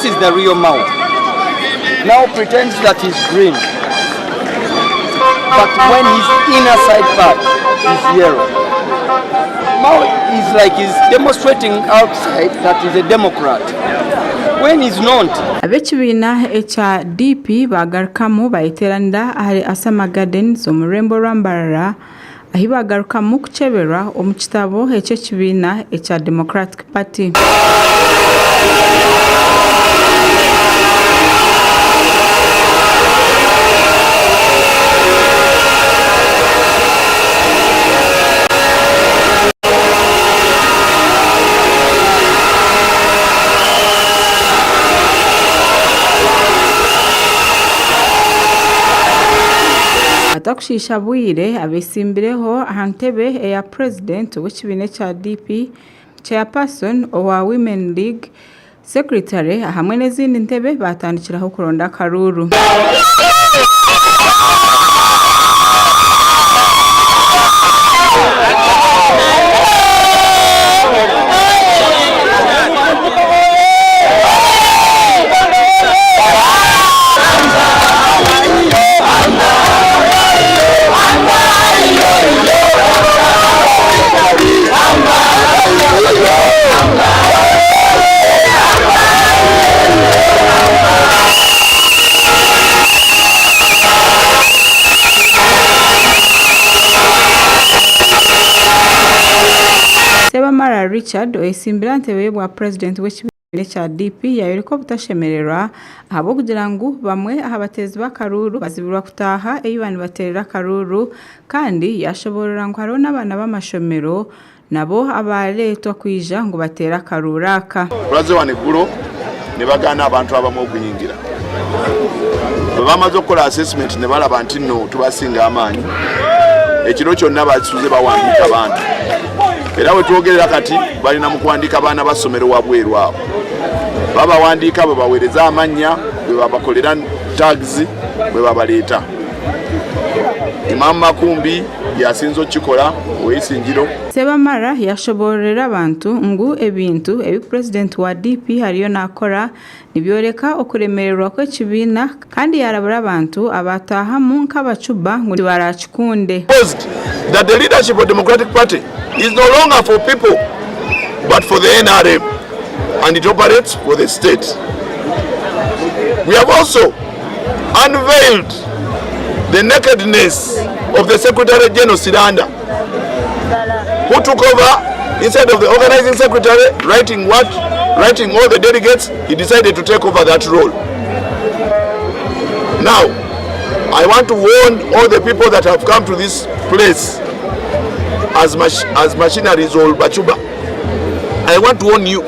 This is the real Mao. Now pretends that he's green, but when his inner side part is yellow. Mao is like he's demonstrating outside that he's a Democrat, when he's not. Ab'ekibiina ekya DP bagarukamu bayiteranira ahali Asama Gardens omu Rembo Rwambarara ahi bagarukamu kuceberwa omu kitabo eky'ekibiina ekya Democratic Party. Atakushisha bwire abesimbireho ahantebe eya president w'ekibiina kya DP chairperson owa Women League secretary hamwe n'ezindi ntebe batandikiraho kuronda Akaruru. Mara Richard oyesimbira ntebe bwa president w'ekibiina kya DP yayereko butashemererwa ahabo kugira ngu bamwe ahabatezi b'Akaruru bazibirwa kutaha eyibani baterera Akaruru kandi yashoborera ngo hariho n'abana b'amashomero nabo abaletwa kwija ngo batera Akaruru aka. Kuraze waneguro ne bagana abantu abamu okuyingira. Bamaze okukola assessment ne balaba nti no tubasinga amaanyi. Ekiro kyonna basuze bawandika abantu. Era we twogerera kati balina mu kuwandika abaana basomero wabweru abo. Baba wandika bwe baweereza amannya bwe babakolera tags bwe babaleeta. Imam Makumbi yasinzo okikola ow'Isingiro. Sebamara yashoborera abantu ngu ebintu ebi president wa DP hariyo nakora nibyoreka okuremererwa kw'ekibiina kandi yarabura abantu abatahamu nk'abacuba ngu barakikunde. That the leadership of Democratic Party is no longer for people but for the NRM, and it operates for the state. We have also unveiled the nakedness of the Secretary General Siranda, who took over instead of the organizing secretary writing all the delegates. He decided to take over that role. Now I want to warn all the people that have come to this place as machineries or bachuba. I want to warn you,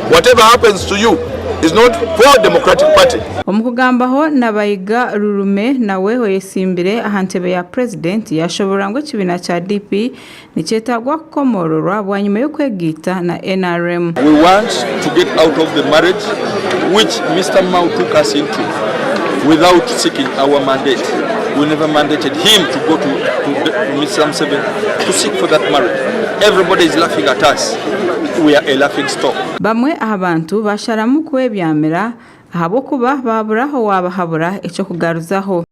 whatever happens to you is not for Democratic Party. Omukugambaho nabayiga rurume nawe oyesimbire ahantebe ya president yashobora ngo ekibiina kya DP nikyetagwa kukomororwa bwanyuma y'okwegita na NRM. We want to get out of the marriage which Mr. Mao took us into without seeking our mandate. We never mandated him to go to Mr. Museveni to seek for that marriage. Everybody is laughing at us. We are a laughing stock. Bamwe abantu basharamu kwebyamira ahabo kuba baburaho wabahabura echo kugaruzaho.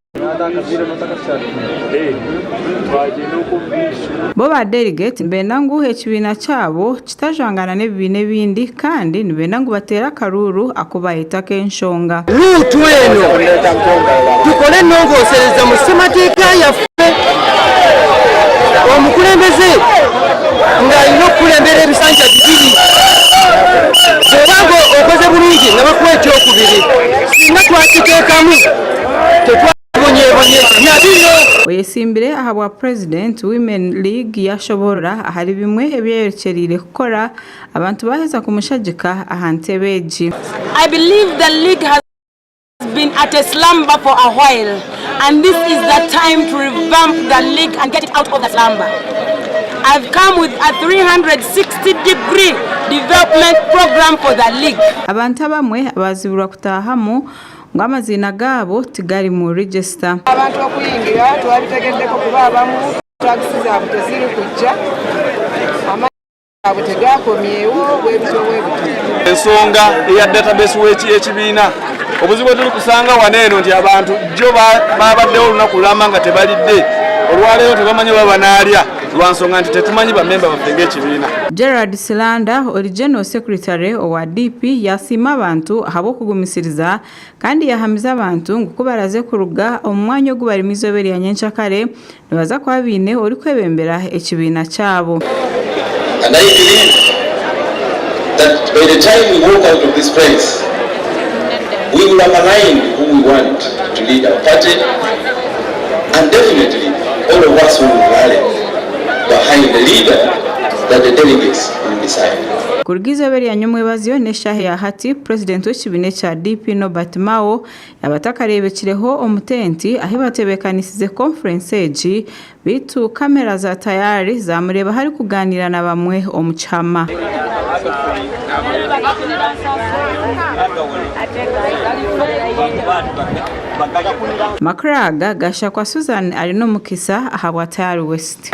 Boba delegate benangu ekibiina kyabo kitajangana n'ebibiina ebindi kandi nibenangu batera Akaruru akubayita kenshonga. Lutu eno tukole nongosereza mu ssemateeka yaffe omukulembeze ng'alina okukulembera ebisanja bibiri. Bw'obanga okoze bulungi nga bakuwa ekyokubiri singa twakiteekamu tetwabonyeebonye nabino. Oyesimbire ahabwa president Women League yashobora ahari bimwe ebyerekerire kukora abantu baheza kumushagika ahantebe egi. I believe the league has been at a slumber for a while, and this is the time to revamp the league and get it out of the slumber. I've come with a 360-degree development program for the league. Abantu abamwe abazibura kutahamu ngo amazina gabo tigari mu register. Abantu okuyingira twabitegeddeko kuba abamu taxi zaabwe teziri kujja, amazina gaabwe tegakomyewo bwebityo. ensonga eya database w'ekibiina obuzibu bwe tuli kusanga waneeno nti abantu jjo babaddewo olunaku lulama nga tebalidde olwaleero tebamanyi baba banaalya lwansonga nti tetumanyi bamemba baffe ng'ekibiina. Gerard Silanda Original Secretary owa DP yasiima abantu habw'okugumisiriza kandi yahamiza abantu ng'okubalaze kuruga omu mwanya ogubalimiza oba eryanyenkakare ne baza kuba biine orikwebembera ekibiina kyabo. And I believe that by the time we walk out of this place, we will have aligned who we want to lead our party, and definitely all of us will rally behind the leader that the delegates will decide. Kurugiza beri ya nyumwebaziyo neshahe ya hati President w'ekibiina kya DP Norbert Mao yabatakarebekireho omutenti ahi batebekanisize conference egi bitu kamera za tayari zamureba hari kuganira na bamwe omuchama. Makraga gasha kwa Susan alino mukisa ahabwa Tayari West.